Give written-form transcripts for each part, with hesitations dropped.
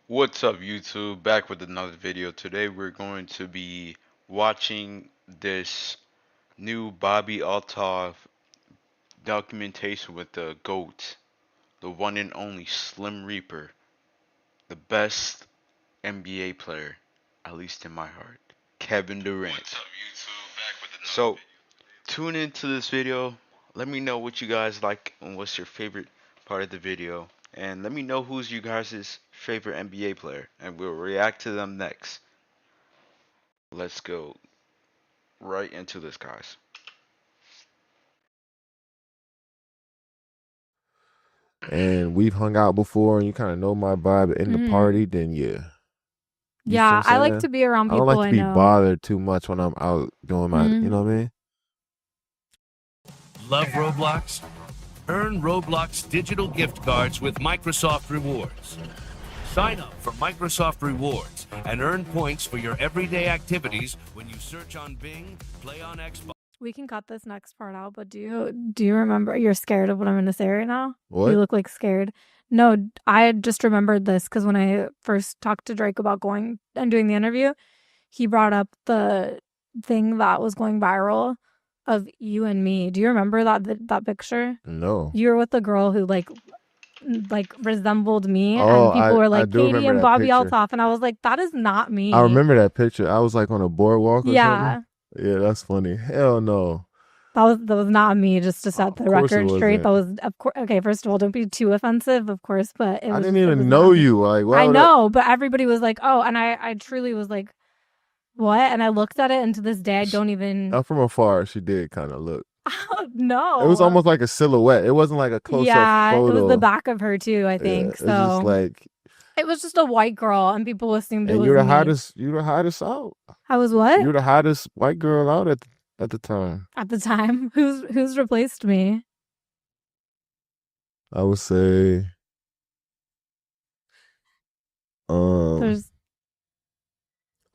What's up, YouTube? Back with another video. Today we're going to be watching this new Bobby Altov documentation with the GOAT, the one and only Slim Reaper, the best NBA player, at least in my heart, Kevin Durant. What's up, YouTube? Back with another so, video. Tune into this video. Let me know what you guys like and what's your favorite part of the video. And let me know who's you guys' favorite NBA player. And we'll react to them next. Let's go right into this, guys. And we've hung out before and you kind of know my vibe in the party, then yeah. You see what Yeah, I'm I like saying? to be around I don't like people to I be know. bothered too much when I'm out doing my, you know what I mean? Love Roblox? Earn Roblox digital gift cards with Microsoft Rewards. Sign up for Microsoft Rewards and earn points for your everyday activities when you search on Bing, play on Xbox. We can cut this next part out, but do you remember? You're scared of what I'm going to say right now? What? You look like scared. No, I just remembered this because when I first talked to Drake about going and doing the interview, he brought up the thing that was going viral of you and me. Do you remember that picture? No. You were with the girl who like resembled me, Oh, and people were I like do Katie remember and that Bobby picture. Altoff, and I was like, that is not me. I remember that picture. I was like on a boardwalk or something. Yeah. Yeah, that's funny. Hell no. That was not me, just to set Of the course it record straight. That wasn't. was, of course, okay, first of all, don't be too offensive, of course, but I didn't it was even not know me. you. Like, why I would know, but everybody was like, oh, and I truly was like, what? And I looked at it, and to this day, I don't even. From afar, she did kind of look. No. It was almost like a silhouette. It wasn't like a close-up Yeah, it was the photo. back of her too, I Yeah, think. it's just So like, it was just a white girl, and people assumed it and was me. you're the hottest out. I was what? You're the hottest white girl out at the time. At the time. Who's replaced me? I would say, There's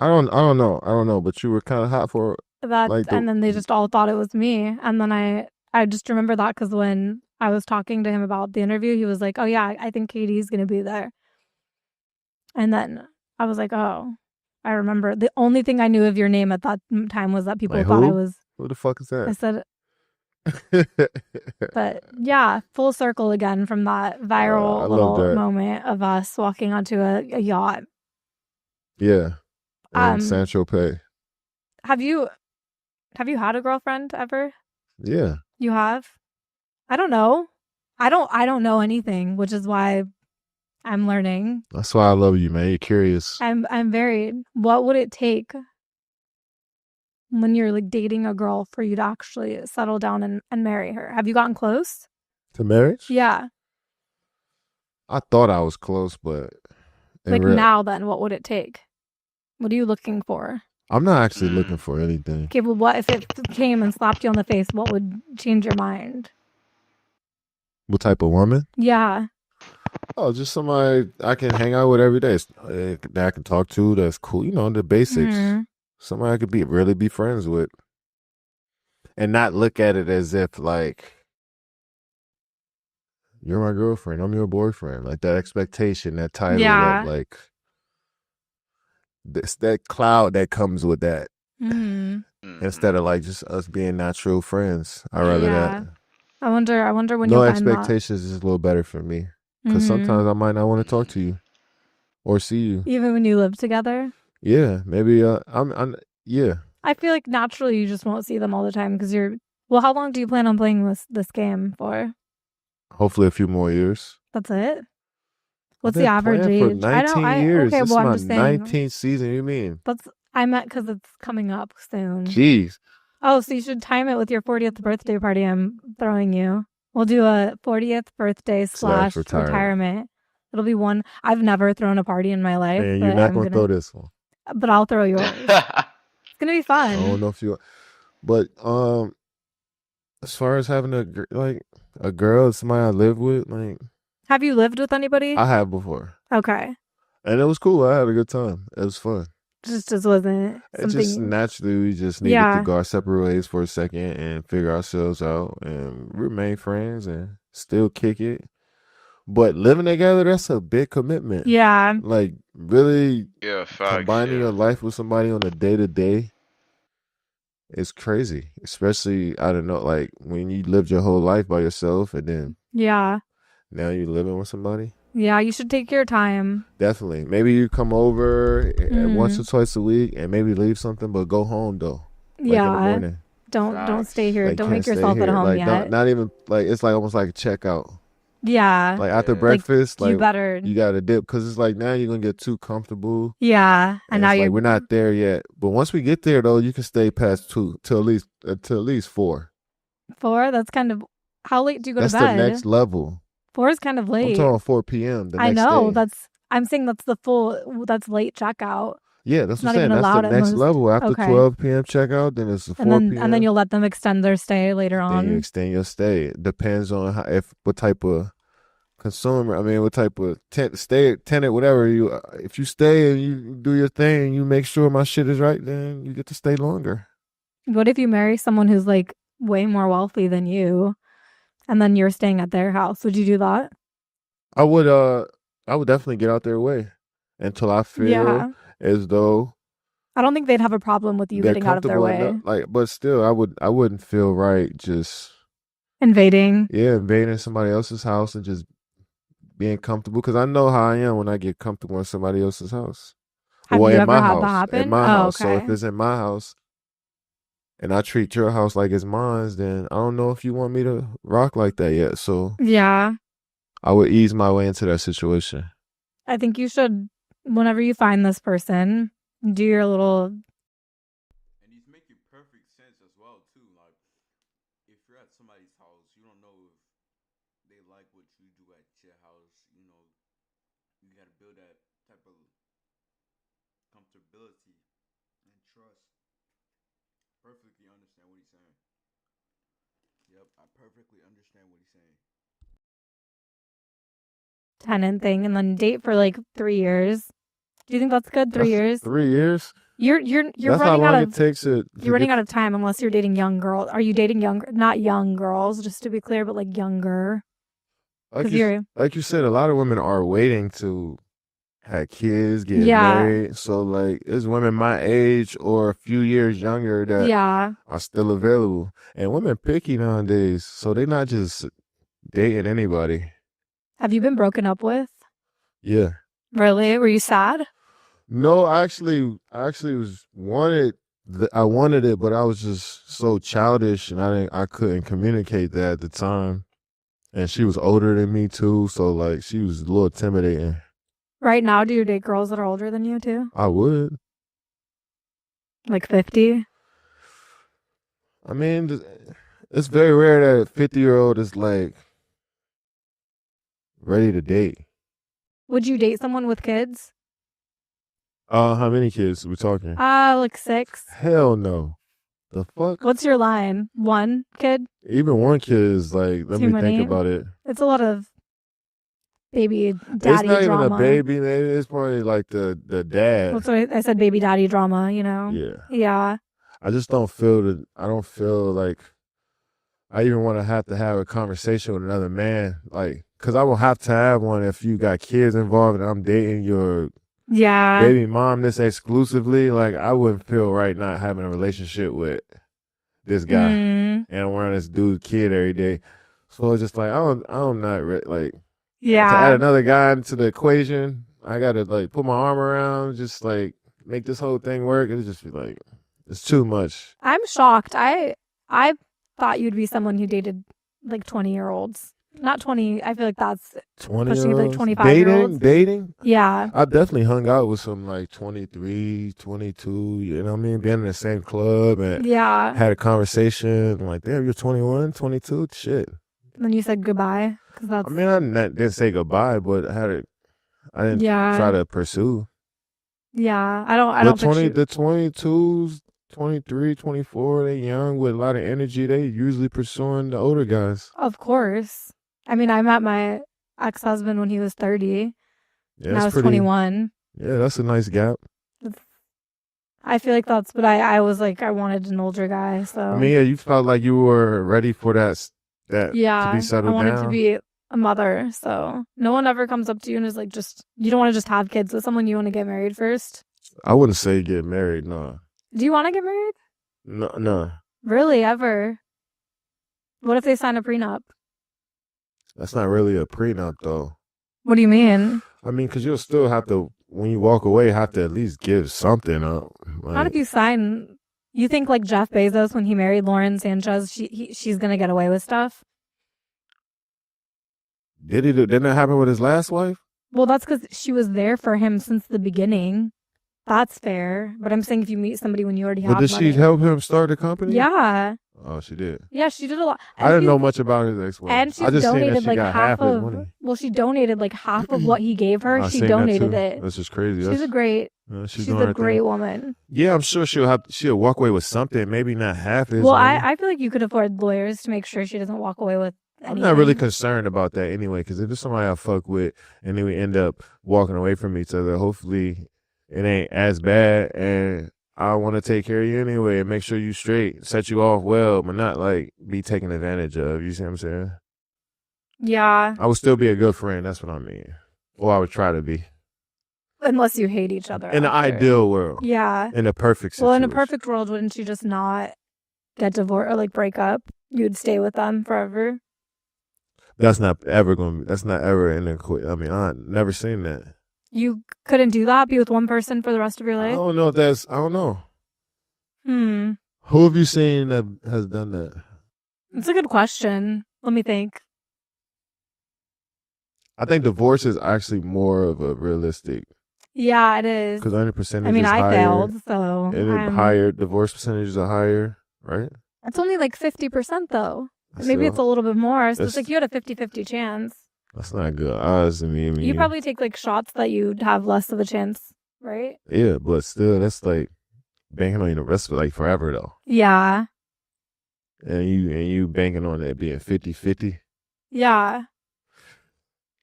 I don't know, but you were kind of hot for that, like and then they just all thought it was me. And then I just remember that because when I was talking to him about the interview, he was like, "Oh yeah, I think Katie's gonna be there." And then I was like, "Oh, I remember." The only thing I knew of your name at that time was that people like thought I who? was. Who the fuck is I that? said, but yeah, full circle again from that I viral love little that. moment of us walking onto a yacht. Yeah, and Um, Sancho Pay. have you had a girlfriend ever? Yeah, You have? I don't know. I don't know anything, which is why I'm learning. that's why I love you, man. You're curious. I'm very what would it take when you're like dating a girl for you to actually settle down and marry her? Have you gotten close? To marriage? Yeah. I thought I was close, but Like now then, what would it take? What are you looking for? I'm not actually looking for anything. Okay, well what if it came and slapped you on the face? What would change your mind? What type of woman? Yeah. Oh, just somebody I can hang out with every day. That I can talk to. That's cool. You know, the basics. Mhm. Somebody I could really be friends with, and not look at it as if like you're my girlfriend, I'm your boyfriend. Like that expectation, that title, Yeah. that like that cloud that comes with that. Mhm. Instead of like just us being natural friends, I rather Yeah. that. I wonder when No you'll find that. expectations is a little better for me, because Mhm. sometimes I might not want to talk to you or see you. Even when you live together? Yeah, maybe. Yeah. I feel like naturally you just won't see them all the time because you're. Well, how long do you plan on playing this game for? Hopefully, a few more years. That's it. I've What's the been average playing for age? I know. 19 years. Okay. This Well, is I'm my just saying. 19th season. You mean? I meant because it's coming up soon. Jeez. Oh, so you should time it with your 40th birthday party. I'm throwing you. We'll do a 40th birthday / retirement. It'll be one. I've never thrown a party in my life. And you're not gonna throw this one. But I'll throw yours. It's gonna be fun. I don't know if you, but as far as having a girl, somebody I live with, like Have you lived with anybody? I have before, Okay. and it was cool. I had a good time. It was fun. Just wasn't It something. just naturally we just needed Yeah. to go our separate ways for a second and figure ourselves out and remain friends and still kick it. But living together, that's a big commitment. Yeah. Like really Yeah, facts. combining Yeah. your life with somebody on a day to day is crazy. Especially, I don't know, like when you lived your whole life by yourself and then Yeah. now you're living with somebody. Yeah. You should take your time. Definitely. Maybe you come over once or Mm. twice a week and maybe leave something, but go home though. Like in the Yeah. morning. Don't stay Facts. here. Like Don't can't make stay yourself at here. home Like yet. not even like it's like almost like a checkout. Yeah. Like after Yeah. Like breakfast, you like better. you gotta dip because it's like now you're gonna get too comfortable. Yeah. And And now it's like you're we're not there yet. But once we get there though, you can stay past 2 till at least 4. 4. That's kind of, how late do you go to That's the bed? next level. 4 is kind of I'm late. talking 4 p.m. the I next know. day. I'm saying that's that's late checkout. Yeah, that's It's what not I'm saying. even That's the allowed at next most. level. After Okay. 12 p.m. checkout, then it's the 4 p.m. And then you'll let them extend their stay later Then you on. extend your stay. It depends on what type of consumer. I mean, what type of tenant, whatever you. If you stay and you do your thing, you make sure my shit is right, then you get to stay longer. What if you marry someone who's like way more wealthy than you, and then you're staying at their house? Would you do that? I would definitely get out their way until I feel Yeah. as though I don't think they'd have a problem with you they're getting out of their comfortable way. enough. Like, but still, I wouldn't feel right just Invading. invading somebody else's house and just being comfortable because I know how I am when I get comfortable in somebody else's house. Have Well, you in ever my had that house, happen? in my Oh, house. So if okay. it's in my house and I treat your house like it's mine, then I don't know if you want me to rock like that yet. So Yeah. I would ease my way into that situation. I think you should, whenever you find this person, do your little. And these make perfect sense as well too. Like if you're at somebody's house, you don't know if they like what you do at your house. You know, you got to build that type of comfortability and trust. Perfectly understand what he's saying. Yep, I perfectly understand what he's saying. Tenant thing and then date for like 3 years. Do you think that's good? 3 That's years? 3 years. You're That's how running out long of it takes to you're running get. out of time unless you're dating young girls. Are you dating not young girls, just to be clear, but like younger? Like 'Cause you, you're like you said, a lot of women are waiting to have kids, get Yeah. married. So like, there's women my age or a few years younger that Yeah. are still available. And women picky nowadays, so they're not just dating anybody. Have you been broken up with? Yeah. Really? Were you sad? No, I actually was wanted. I wanted it, but I was just so childish, and I couldn't communicate that at the time. And she was older than me too, so like she was a little intimidating. Right now, do you date girls that are older than you too? I would. Like 50? I mean, it's very rare that a 50-year-old is like ready to date. Would you date someone with kids? How many kids are we talking? Like 6. Hell no. The fuck? What's your line? 1 kid? Even 1 kid is like, let Too me many? think about it. It's a lot of baby It's daddy not drama. even a baby. It's probably like the dad. That's what I said, baby daddy drama, you know? Yeah. Yeah. I just don't feel I don't feel like I even want to have a conversation with another man. Like, cause I will have to have one if you got kids involved and I'm dating your Yeah. baby mom this exclusively. Like, I wouldn't feel right not having a relationship with this guy Mm, and I'm around this dude kid every day. So it's just like, I'm not like, to add yeah. another guy into the equation, I gotta like put my arm around, just like make this whole thing work. It'd just be like, it's too much. I'm shocked. I thought you'd be someone who dated like 20-year-olds. Not 20. I feel like that's 20 pushing it, like year 25-year-olds. dating. Yeah. I definitely hung out with some like 23, 22, you know what I mean? Being in the same club and Yeah. had a conversation. I'm like, damn, you're 21, 22? Shit. And then you said goodbye because that's I mean, didn't say goodbye, but I didn't yeah. try to pursue. Yeah. I don't But picture. the 22s, 23, 24, they young with a lot of energy. They usually pursuing the older guys. Of course. I mean, I met my ex-husband when he was 30 Yeah, and I that's was 21. Yeah, that's a nice gap. I feel like but I was like, I wanted an older guy. So I mean, yeah, you felt like you were ready for that to yeah, be I settled wanted down. to be a mother, so no one ever comes up to you and is like, just you don't want to just have kids with someone. You want to get married first. I wouldn't say get married. No, Do you want to get married? no. Really, ever? What if they sign a prenup? That's not really a prenup, though. What do you mean? I mean, because you'll still have to, when you walk away, have to at least give something up. Not if you sign. You think like Jeff Bezos when he married Lauren Sanchez, she's gonna get away with stuff? Didn't that happen with his last wife? Well, that's because she was there for him since the beginning. That's fair. But I'm saying if you meet somebody when you already have But did money. she help him start the company? Yeah. Oh, she did. Yeah, she did a lot. I didn't know much about his ex-wife. And she I just seen that donated she like got half his of. money. Well, she donated like half of what he gave her. I She seen that donated too. it. That's just crazy. She's a great. She's She's doing a her great thing. woman. Yeah, I'm sure she'll walk away with something. Maybe not half his Well, money. I feel like you could afford lawyers to make sure she doesn't walk away with anything. I'm not really concerned about that anyway, because if it's somebody I fuck with and then we end up walking away from each other, hopefully it ain't as bad, and I want to take care of you anyway and make sure you straight, set you off well, but not like be taken advantage of. You see what I'm saying? Yeah. I would still be a good friend. That's what I mean. Or I would try to be. Unless you hate each other. In the after. ideal world. Yeah. In a perfect situation. Well, in a perfect world, wouldn't you just not get divorced or like break up? You'd stay with them forever. That's not ever going to be. That's not ever in the. I mean, I've never seen that. You couldn't do that? Be with one person for the rest of your I life? don't know if that's. I don't know. Hmm. Who have you seen that has done that? It's a good question. Let me think. I think divorce is actually more of a realistic. Yeah, it is. Because 100% I mean, is I higher. failed, so. And higher. Divorce percentages are higher, right? It's only like 50% though. That's Maybe still- it's a little bit more. So it's that's- like you had a 50-50 chance. That's not good odds to me. I mean, You probably take like shots that you'd have less of a chance, right? yeah, but still, that's like banking on you the rest of like forever though. Yeah. And you banking on it being 50-50. Yeah.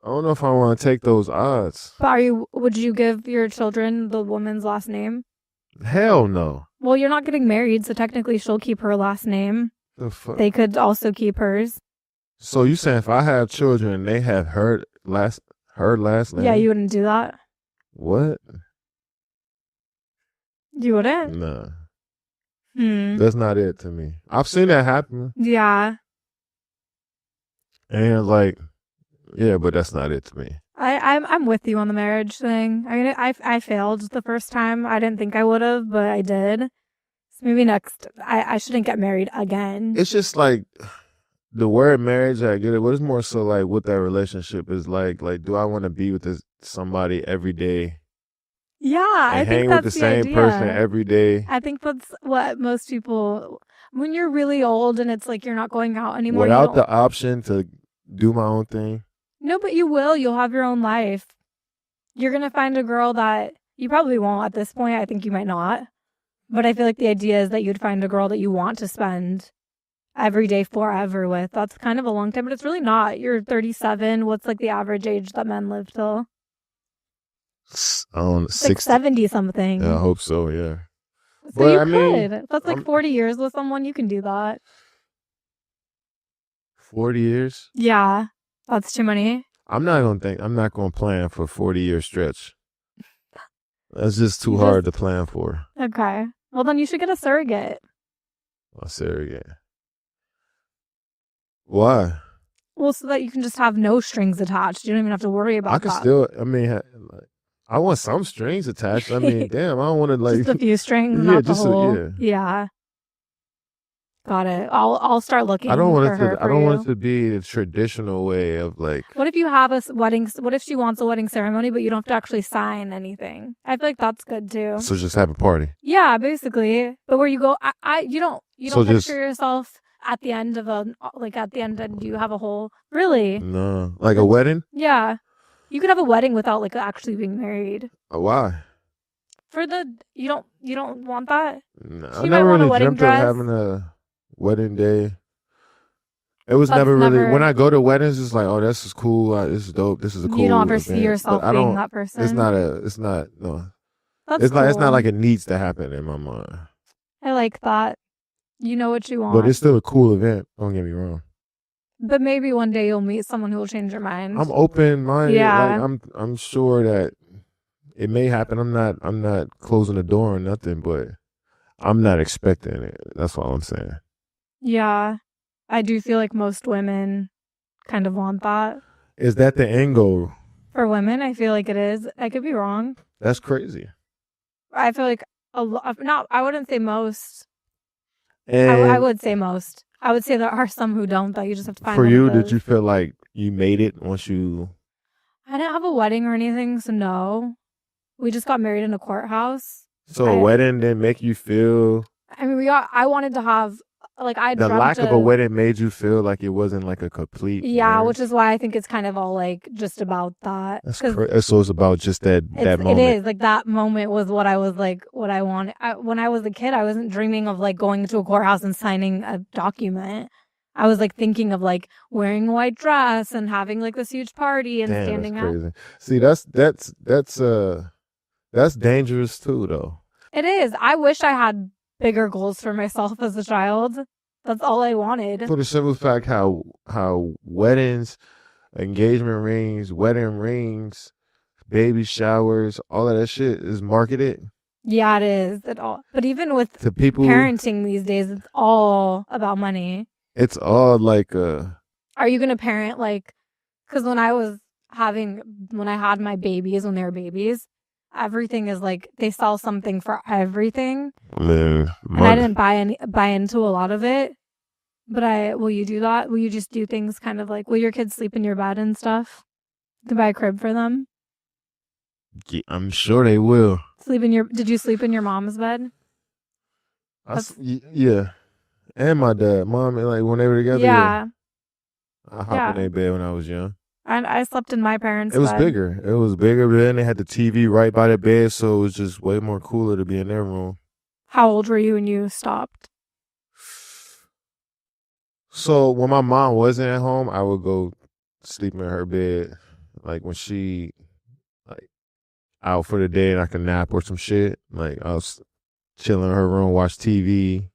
I don't know if I want to take those odds. But would you give your children the woman's last name? Hell no. Well, you're not getting married, so technically she'll keep her last name. The fuck? They could also keep hers. So you saying if I have children and they have her last name? Yeah, you wouldn't do that. What? You wouldn't? Nah. Hmm. That's not it to me. I've seen that happen. Yeah. And like, yeah, but that's not it to me. I'm with you on the marriage thing. I mean, I failed the first time. I didn't think I would have, but I did. So maybe next, I shouldn't get married again. It's just like the word marriage, I get it, but it's more so like what that relationship is like. Like, do I want to be with somebody every day? Yeah, I And think hang that's with the the same idea. person every day? I think that's what most people, when you're really old and it's like you're not going out anymore. Without the option to do my own thing? No, but you will. You'll have your own life. You're going to find a girl that you probably won't at this point. I think you might not. But I feel like the idea is that you'd find a girl that you want to spend every day forever with. That's kind of a long time, but it's really not. You're 37. What's like the average age that men live till? I don't know, It's like 60. 70 something. Yeah, I hope so, yeah. So But you I mean, could. That's like I'm- 40 years with someone. You can do that. 40 years? Yeah. That's too many. I'm not going to plan for a 40-year stretch. That's just too You hard to plan for. Okay. Well, then you should get a surrogate. A surrogate. Why? Well, so that you can just have no strings attached. You don't even have to worry about I can that. still, I mean, I want some strings attached. I mean, damn, I don't want to like. Just a few strings, Yeah, not the just a- whole. yeah. Yeah. Got it. I'll start looking. I don't want for it her to. I for don't you. want it to be the traditional way of like. What if you have a wedding? What if she wants a wedding ceremony, but you don't have to actually sign anything? I feel like that's good too. So just have a party. Yeah, basically. But where you go, you don't So picture just- yourself at the end of at the end and you have a whole really. No, like a wedding. Yeah, you could have a wedding without like actually being married. Why? For the you don't want that. No, She I might never want a really wedding dreamt dress. of having a wedding day. It was That's never really never- when I go to weddings. It's like, oh, this is cool. This is dope. This is a cool. You don't ever see event. yourself But I being don't. that person. It's not a. It's not. No. That's It's not. It's cool. not like it needs to happen in my mind. I like that. You know what you want. But it's still a cool event. Don't get me wrong. But maybe one day you'll meet someone who will change your mind. I'm open minded. Yeah. Like I'm sure that it may happen. I'm not closing the door or nothing, but I'm not expecting it. That's all I'm saying. Yeah. I do feel like most women kind of want that. Is that the end goal? For women, I feel like it is. I could be wrong. That's crazy. I feel like a lot. Not. I wouldn't say most. And I would say most. I would say there are some who don't. That you just have to find. for one you, of did those. you feel like you made it once you? I didn't have a wedding or anything, so no. We just got married in a courthouse. So a wedding didn't make you feel. I mean, I wanted to have like I. The lack of a wedding made you feel like it wasn't like a complete. Yeah, marriage? which is why I think it's kind of all like just about that. That's crazy. So it's about just that moment. It is like that moment was what I was like, what I wanted. When I was a kid, I wasn't dreaming of like going to a courthouse and signing a document. I was like thinking of like wearing a white dress and having like this huge party and standing that's up. crazy. See, that's dangerous too, though. It is. I wish I had bigger goals for myself as a child. That's all I wanted. For the simple fact how weddings, engagement rings, wedding rings, baby showers, all of that shit is marketed. Yeah, it is. It all. But even with to people parenting these days, it's all about money. It's all like Are you gonna parent like? Because when I had my babies when they were babies, everything is like they sell something for everything. Man, and I didn't buy into a lot of it. But will you do that? Will you just do things kind of like, will your kids sleep in your bed and stuff? To buy a crib for them? I'm sure they will. Did you sleep in your mom's bed? Yeah. And my dad, mom, like when they were together. Yeah. I hopped in their bed when I was young. And I slept in my parents' bed. It was bigger. It was bigger, but then they had the TV right by their bed, so it was just way more cooler to be in their room. How old were you when you stopped? So when my mom wasn't at home, I would go sleep in her bed. Like when she out for the day and I could nap or some shit. Like I was chilling in her room, watch TV.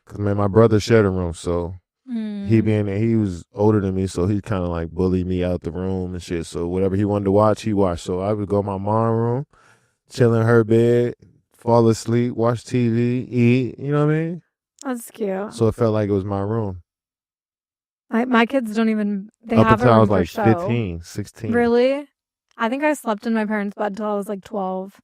Cause man, my brother shared a room, so he being there, he was older than me, so he kind of like bullied me out the room and shit. So whatever he wanted to watch, he watched. So I would go to my mom's room, chill in her bed, fall asleep, watch TV, eat. You know what I mean? That's cute. So it felt like it was my room. My kids don't even. They up have until a room I was for like show. 15, 16. Really? I think I slept in my parents' bed till I was like 12.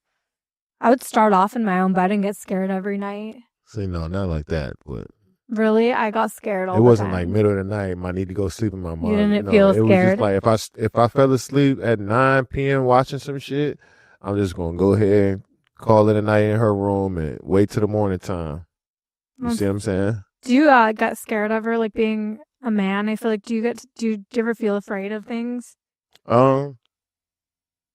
I would start off in my own bed and get scared every night. See, no, not like that, but. Really? I got scared all the time. It wasn't like middle of the night, I need to go sleep with my mom. You didn't feel scared? It was just like if I fell asleep at 9 p.m. watching some shit, I'm just going to go ahead, call it a night in her room and wait till the morning time. You see what I'm saying? Do you get scared ever, like being a man? I feel like, do you ever feel afraid of things? No.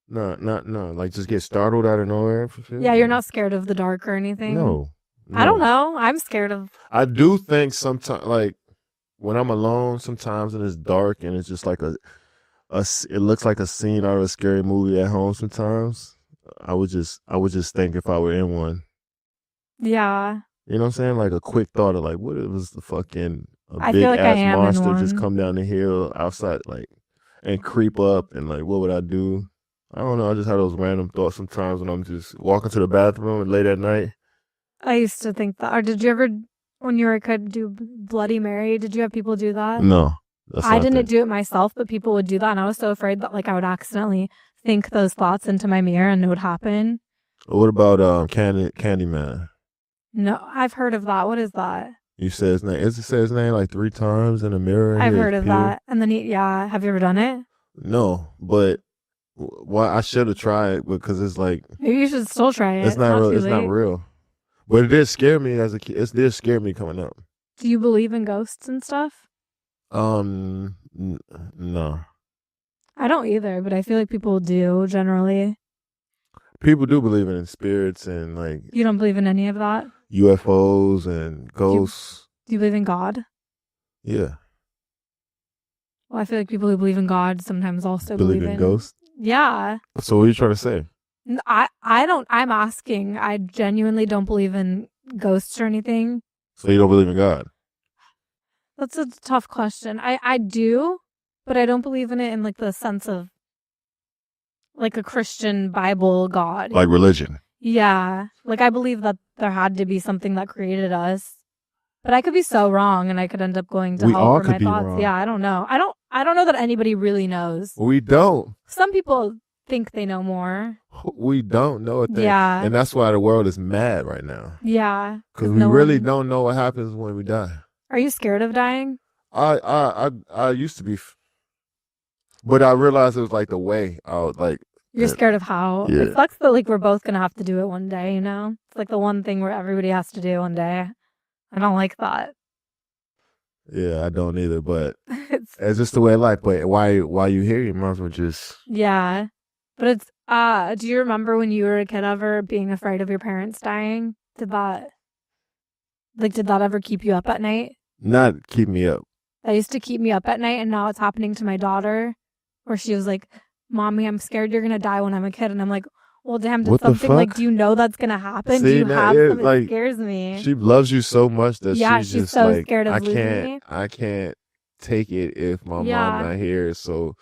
Like just get startled out of nowhere. Yeah, you're not scared of the dark or anything? No. I don't know. I'm scared of. I do think sometimes, like when I'm alone, sometimes and it's dark and it's just like it looks like a scene out of a scary movie at home. Sometimes I would just think if I were in one. Yeah. You know what I'm saying? Like a quick thought of like, what if it was the fucking I big feel like ass I am monster in just one. come down the hill outside, like, and creep up and like, what would I do? I don't know. I just have those random thoughts sometimes when I'm just walking to the bathroom late at night. I used to think that. Or did you ever, when you were a kid, do Bloody Mary? Did you have people do that? No. I didn't do it myself, but people would do that. And I was so afraid that like I would accidentally think those thoughts into my mirror and it would happen. What about Candyman? No, I've heard of that. What is that? You said his name. Is it say his name like 3 times in the mirror? I've heard of that. And then yeah. Have you ever done it? No, but I should have tried because it's like maybe you should still try it. It's not real. It's not real. But it did scare me as a kid. It did scare me coming up. Do you believe in ghosts and stuff? No. I don't either, but I feel like people do generally. People do believe in spirits and like. You don't believe in any of that? UFOs and ghosts. Do you believe in God? Yeah. Well, I feel like people who believe in God sometimes also believe in ghosts. Yeah. So what are you trying to say? I don't. I'm asking. I genuinely don't believe in ghosts or anything. So you don't believe in God? That's a tough question. I do, but I don't believe in it in like the sense of like a Christian Bible God. Like religion. Yeah. Like I believe that there had to be something that created us. But I could be so wrong and I could end up going to We hell all for could my be thoughts. wrong. Yeah, I don't know. I don't know that anybody really knows. We don't. Some people think they know more. We don't know a thing. Yeah. And that's why the world is mad right now. Yeah. Because we really don't know what happens when we die. Are you scared of dying? I used to be, but I realized it was like the way out. Like You're scared of how? Yeah. It sucks that like we're both gonna have to do it one day, you know? It's like the one thing where everybody has to do one day. I don't like that. Yeah, I don't either, but It's it's just the way of life. But while you here, you might as well just. yeah. But it's do you remember when you were a kid ever being afraid of your parents dying? Did that ever keep you up at night? Not keep me up. That used to keep me up at night, and now it's happening to my daughter, where she was like, "Mommy, I'm scared you're gonna die when I'm a kid," and I'm like, "Well, damn, did What the something like, fuck? do you know that's gonna happen? See, do you that have is, something?" like, It scares me. She loves you so much that Yeah, she's she's just so like, scared of losing me. I can't take it if my Yeah. mom not here. So,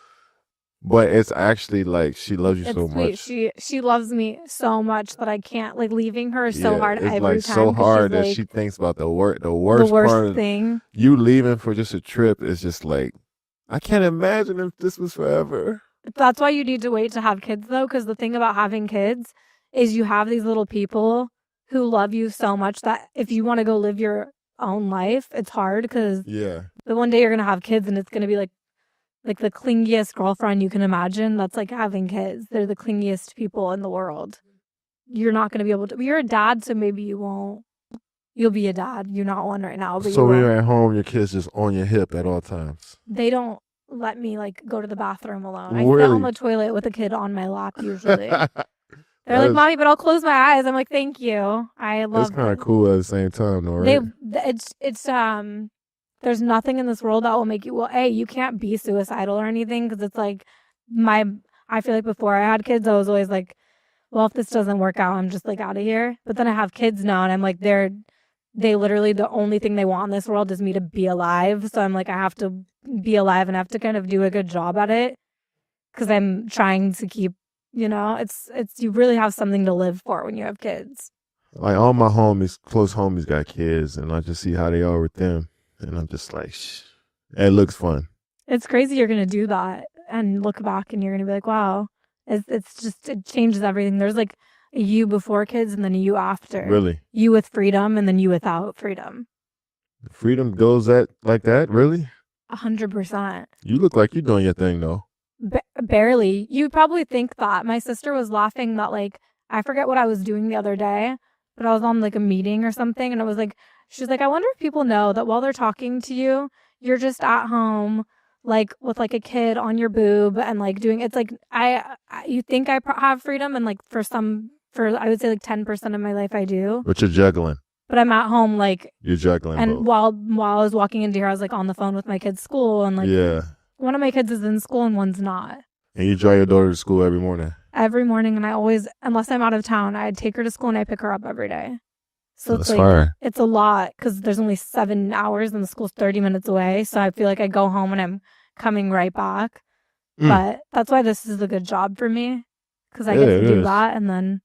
but it's actually like she loves you It's so sweet. much. She loves me so much that I can't, like, leaving her is so hard It's every like time. so 'cause hard she's, that like, she thinks about the worst the part worst of thing. you leaving for just a trip is just like, I can't imagine if this was forever. That's why you need to wait to have kids, though, because the thing about having kids is you have these little people who love you so much that if you want to go live your own life, it's hard because Yeah. the one day you're gonna have kids and it's gonna be like the clingiest girlfriend you can imagine. That's like having kids. They're the clingiest people in the world. You're not gonna be able to. You're a dad, so maybe you won't. You'll be a dad. You're not one right now, but So you when will. you're at home, your kid's just on your hip at all times. They don't let me like go to the bathroom alone. I sit Really? on the toilet with a kid on my lap usually. They're That like, is- "Mommy, but I'll close my eyes." I'm like, "Thank you. I love It's kind of them." cool at the same time, though, They right? it's there's nothing in this world that will make you you can't be suicidal or anything because it's like I feel like before I had kids I was always like, well, if this doesn't work out, I'm just like out of here. But then I have kids now and I'm like they literally the only thing they want in this world is me to be alive. So I'm like I have to be alive and I have to kind of do a good job at it because I'm trying to keep, it's you really have something to live for when you have kids. Like all my homies, close homies got kids, and I just see how they are with them. And I'm just like, shh. It looks fun. It's crazy you're going to do that and look back and you're going to be like, wow, it's just, it changes everything. There's like a you before kids and then a you after. Really? You with freedom and then you without freedom. Freedom goes like that? Really? 100%. You look like you're doing your thing, though. Barely. You probably think that. My sister was laughing that like, I forget what I was doing the other day, but I was on like a meeting or something and I was like, she's like, I wonder if people know that while they're talking to you, you're just at home, like with like a kid on your boob and like doing, it's like, you think I have freedom and like for I would say like 10% of my life I do. But you're juggling. But I'm at home like, You're juggling and both. while I was walking into here, I was like on the phone with my kid's school and like, Yeah. one of my kids is in school and one's not. And you drive your daughter to school every morning. Every morning, and I always, unless I'm out of town, I take her to school and I pick her up every day. So That's it's like, fire. it's a lot because there's only 7 hours and the school's 30 minutes away. So I feel like I go home and I'm coming right back. But that's why this is a good job for me because I get to do that and then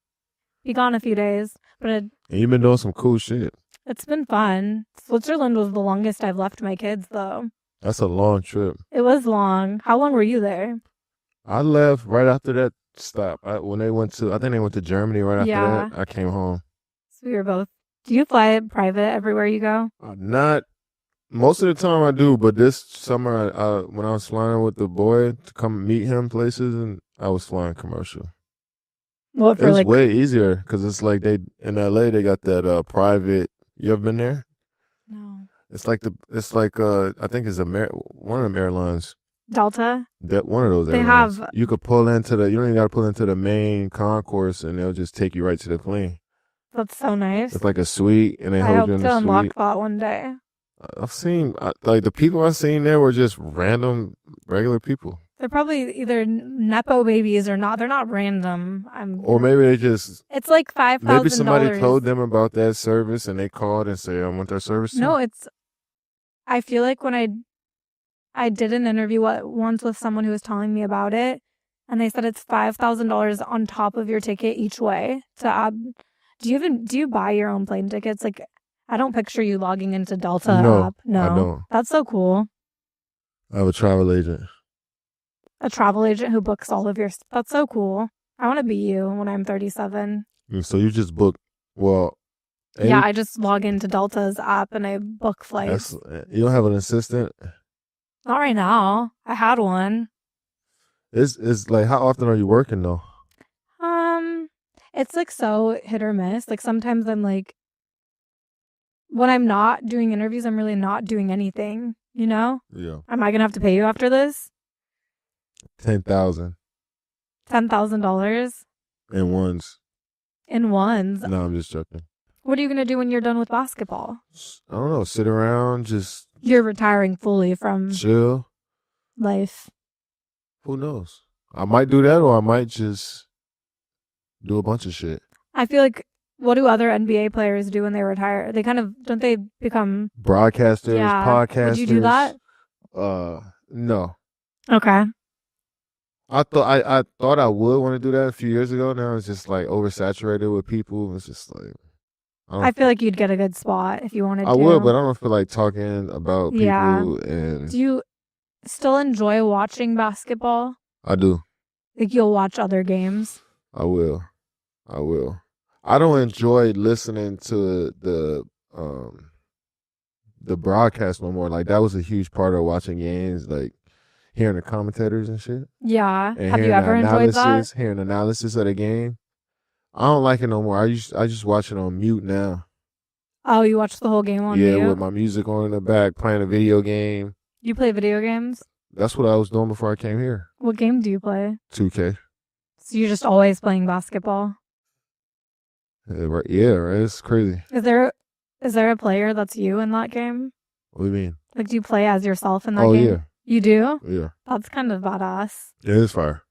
be gone a few days. But And you've been doing some cool shit. it's been fun. Switzerland was the longest I've left my kids, though. That's a long trip. It was long. How long were you there? I left right after that stop. I think they went to Germany right after Yeah. that. I came home. So we were both. Do you fly private everywhere you go? Not most of the time I do, but this summer, when I was flying with the boy to come meet him places, and I was flying commercial. What for It's like? way easier because it's like in LA they got that private. You ever been there? No. It's like I think it's one of them airlines. Delta? That one of those They airlines. have- You could pull into you don't even got to pull into the main concourse, and they'll just take you right to the plane. That's so nice. It's like a suite, and they I hold hope you in to the unlock suite. that one day. I've seen like the people I've seen there were just random, regular people, They're probably either nepo babies or not. They're not random. or maybe they just It's like $5,000. maybe somebody told them about that service, and they called and said, "I want their service." too." No, it's I feel like when I did an interview once with someone who was telling me about it, and they said it's $5,000 on top of your ticket each way to add. Do you buy your own plane tickets? Like, I don't picture you logging into Delta No, app. I No, don't. that's so cool. I have a travel agent. A travel agent who books all of your. That's so cool. I want to be you when I'm 37. And so you just book. Well, Yeah, I just log into Delta's app and I book that's flights. you don't have an assistant. Not right now. I had one. It's like, how often are you working though? It's like so hit or miss. Like sometimes I'm like, when I'm not doing interviews, I'm really not doing anything. You know? Yeah, Am I gonna have to pay you after this? 10,000 $10,000 in ones. in ones. No, I'm just joking. What are you gonna do when you're done with basketball? I don't know. Sit around, just You're retiring fully from chill. life. Who knows? I might do that, or I might just do a bunch of shit. I feel like, what do other NBA players do when they retire? They kind of, don't they become Broadcasters, podcasters. Would you do that? No. Okay. I thought I would want to do that a few years ago. Now it's just like oversaturated with people. It's just like I feel like you'd get a good spot if you wanted to. I would, but I don't feel like talking about people. And do you still enjoy watching basketball? I do. Like you'll watch other games? I will. I don't enjoy listening to the broadcast no more. Like that was a huge part of watching games, like hearing the commentators and shit. Yeah. And Have you ever enjoyed that? Hearing analysis of the game. I don't like it no more. I just watch it on mute now. Oh, you watch the whole game on mute? Yeah, with my music on in the back, playing a video game. You play video games? That's what I was doing before I came here. What game do you play? 2K. So you're just always playing basketball? Yeah, right. It's crazy. Is there a player that's you in that game? What do you mean? Like, do you play as yourself in that game? Oh, yeah. You do? Yeah. That's kind of badass. It is fire.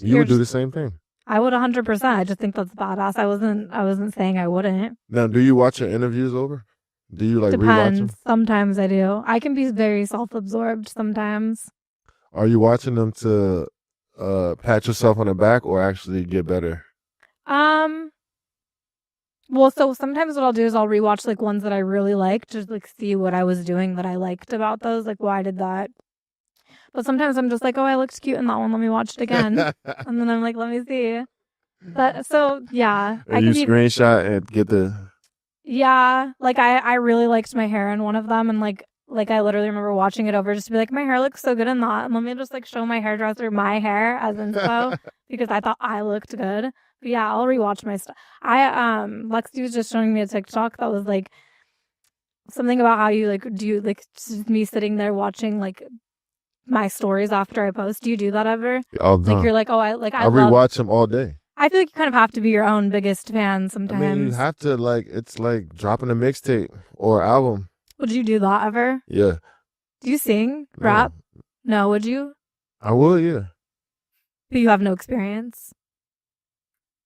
You would do the same thing. I would 100%. I just think that's badass. I wasn't saying I wouldn't. Now, do you watch your interviews over? Do you like rewatch them? Sometimes I do. I can be very self-absorbed sometimes. Are you watching them to pat yourself on the back or actually get better? Well, so sometimes what I'll do is I'll rewatch like ones that I really liked, just like see what I was doing that I liked about those. Like, why did that? But sometimes I'm just like, oh, I looked cute in that one. Let me watch it again. And then I'm like, let me see. Yeah. And you screenshot and get the... Yeah. Like, I really liked my hair in one of them. And like I literally remember watching it over just to be like, my hair looks so good in that. And let me just like show my hairdresser my hair as inspo because I thought I looked good. But yeah, I'll rewatch my stuff. Lexi was just showing me a TikTok that was like something about how you like, do you like just me sitting there watching like my stories after I post. Do you do that ever? All the time. Like you're like, oh, I rewatch them all day. I feel like you kind of have to be your own biggest fan sometimes. I mean, you have to, like, it's like dropping a mixtape or album. Would you do that ever? Yeah. Do you sing? Rap? No, would you? I would, yeah. But you have no experience?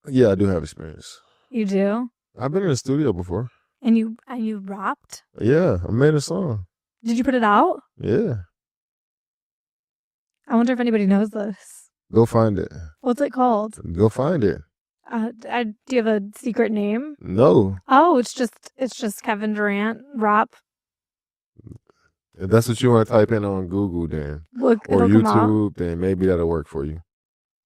Yeah, I do have experience. You do? I've been in the studio before. And you rapped? Yeah, I made a song. Did you put it out? Yeah. I wonder if anybody knows this. Go find it. What's it called? Go find it. Do you have a secret name? No. Oh, it's just Kevin Durant rap. If that's what you want to type in on Google, then or YouTube, then maybe that'll work for you.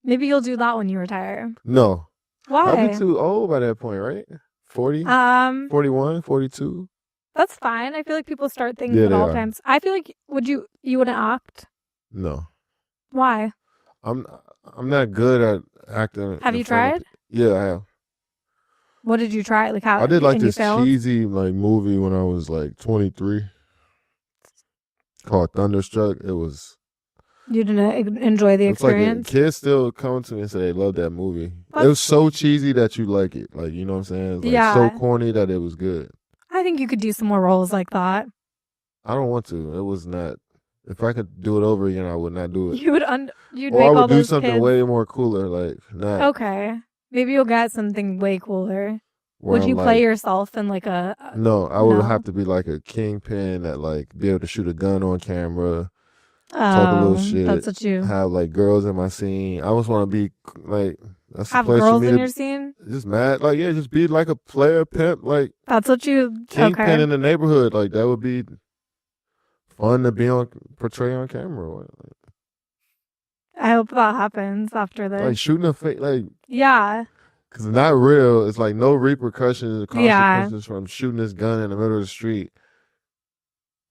Maybe you'll do that when you retire. No. Why? I'll be too old by that point, right? 40? 41, 42? That's fine. I feel like people start things at all times. I feel like you wouldn't act? No. Why? I'm not good at acting. Have you tried? Yeah, I have. What did you try? Like how I did like this cheesy like movie when I was like 23 called Thunderstruck. It was. You didn't enjoy the experience? Like kids still come to me and say they love that movie. It was so cheesy that you like it. Like, you know what I'm saying? It's like so corny that it was good. I think you could do some more roles like that. I don't want to. It was not. If I could do it over again, I would not do it. You'd or make I would all do those something kids... way more cooler. Like, not. Okay. Maybe you'll get something way cooler. where Would I'm you play like, yourself in like a no, I would no? have to be like a kingpin that like be able to shoot a gun on camera, talk a little Oh, shit, that's what you have like girls in my scene. I always want to be like, that's the have place for girls me in to your scene? just mad. Like, yeah, just be like a player pimp, like That's what you kingpin okay. in the neighborhood. Like that would be fun to be on portray on camera. I hope that happens after Like this. shooting a fake, like, Yeah. because it's not real. It's like no repercussions or Yeah. consequences from shooting this gun in the middle of the street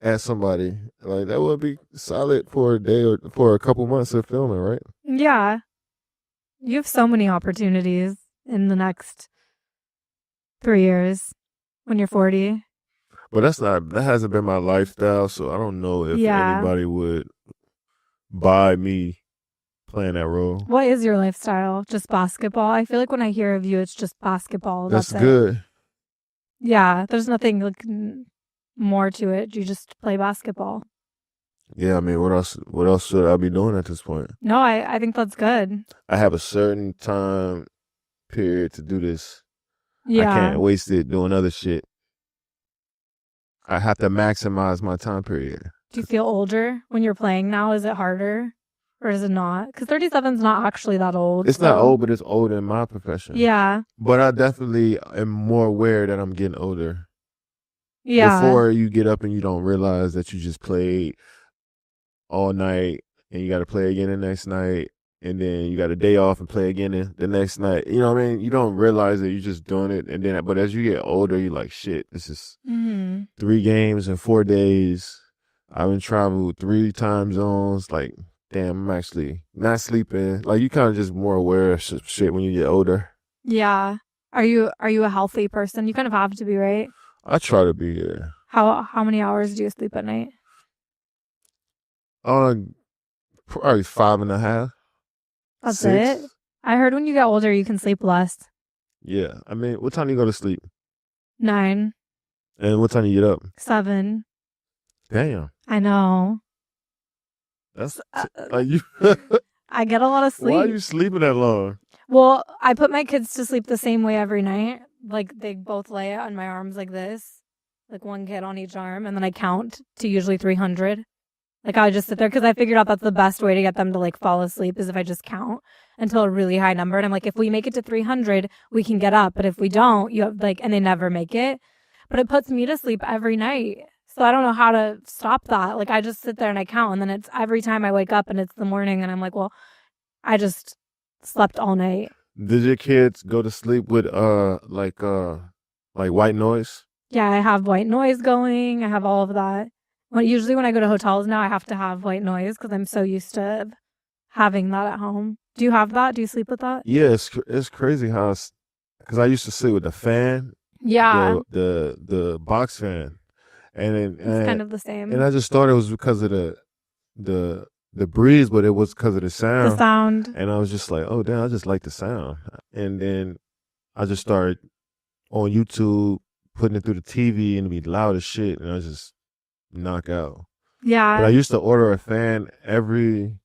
at somebody. Like that would be solid for a day or for a couple months of filming, right? Yeah. You have so many opportunities in the next 3 years when you're 40. But that hasn't been my lifestyle, so I don't know if Yeah. anybody would buy me playing that role. What is your lifestyle? Just basketball? I feel like when I hear of you, it's just basketball. That's That's it. good. Yeah. There's nothing like more to it. You just play basketball. Yeah, I mean, what else? What else should I be doing at this point? No, I think that's good. I have a certain time period to do this. I Yeah. can't waste it doing other shit. I have to maximize my time period. Do you feel older when you're playing now? Is it harder or is it not? Because 37 is not actually that old. It's not old, but it's old in my profession. Yeah. But I definitely am more aware that I'm getting older. Yeah. Before you get up and you don't realize that you just played all night and you got to play again the next night. And then you got a day off and play again the next night. You know what I mean? You don't realize that you're just doing it. And then, but as you get older, you're like, shit, this is 3 games in 4 days. I've been traveled 3 time zones. Like, damn, I'm actually not sleeping. Like, you kind of just more aware of shit when you get older. Yeah. Are you a healthy person? You kind of have to be, right? I try to be, yeah. How many hours do you sleep at night? Probably 5.5. That's 6. it? I heard when you get older, you can sleep less. Yeah. I mean, what time do you go to sleep? 9, And what time do you get up? 7. Damn. I know. That's like you. I get a lot of sleep. Why are you sleeping that long? Well, I put my kids to sleep the same way every night. Like they both lay on my arms like this, like one kid on each arm, and then I count to usually 300. Like I just sit there because I figured out that's the best way to get them to like fall asleep is if I just count until a really high number. And I'm like, if we make it to 300, we can get up. But if we don't, you have like, and they never make it. But it puts me to sleep every night. So I don't know how to stop that. Like I just sit there and I count, and then it's every time I wake up and it's the morning, and I'm like, well, I just slept all night. Did your kids go to sleep with like white noise? Yeah, I have white noise going. I have all of that. Usually when I go to hotels now, I have to have white noise because I'm so used to having that at home. Do you have that? Do you sleep with that? Yeah, it's crazy how, because I used to sleep with the fan, Yeah, the box fan, and it's kind of the same. and I just thought it was because of the breeze, but it was because of the sound. The sound. And I was just like, oh damn, I just like the sound. And then I just started on YouTube putting it through the TV and it'd be loud as shit, and I just knock out. Yeah. But I used to order a fan every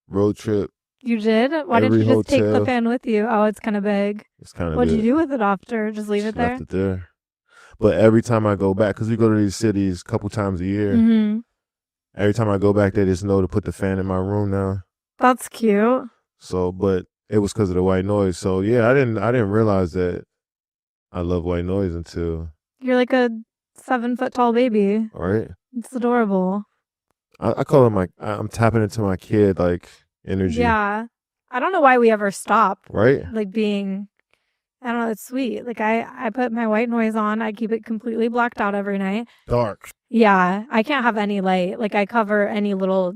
road trip. You did? Why didn't you just take the fan with you? Oh, it's kind of big. It's kind of What'd big. you do with it after? Just leave it there? Left it there. But every time I go back, because we go to these cities a couple times a year, every time I go back, they just know to put the fan in my room now. That's cute. So, but it was because of the white noise. So yeah, I didn't realize that I love white noise until You're like a 7-foot tall baby. all right. It's adorable. I call it I'm tapping into my kid like energy. Yeah. I don't know why we ever stop. Right? Like being, I don't know, it's sweet. Like I put my white noise on. I keep it completely blacked out every night. Dark. Yeah. I can't have any light. Like I cover any little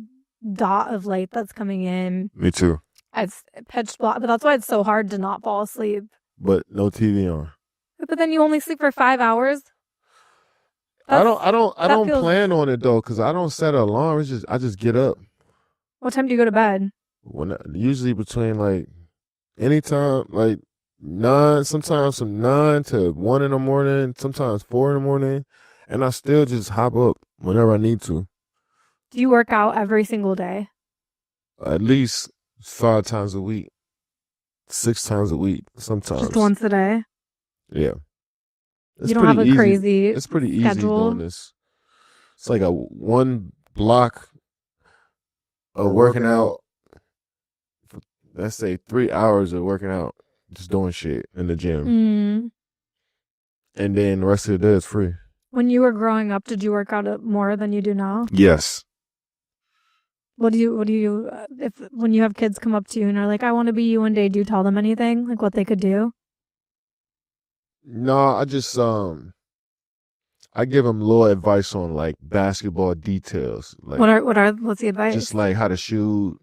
dot of light that's coming in. Me too. It's pitch black, but that's why it's so hard to not fall asleep. But no TV on. But then you only sleep for 5 hours. I don't feels... plan on it though, because I don't set an alarm. It's just I just get up. What time do you go to bed? Usually between like anytime, like 9, sometimes from 9 to 1 in the morning, sometimes 4 in the morning, and I still just hop up whenever I need to. Do you work out every single day? At least 5 times a week, 6 times a week, sometimes. Just once a day? Yeah. It's You don't have pretty a easy. crazy It's pretty easy schedule. doing this. It's like a one block of working out. Let's say 3 hours of working out, just doing shit in the gym, Mm. and then the rest of the day is free. When you were growing up, did you work out more than you do now? Yes. What do you, if when you have kids come up to you and are like, I want to be you one day, do you tell them anything? Like what they could do? No, I just I give them little advice on like basketball details, like What's the advice? just like how to shoot,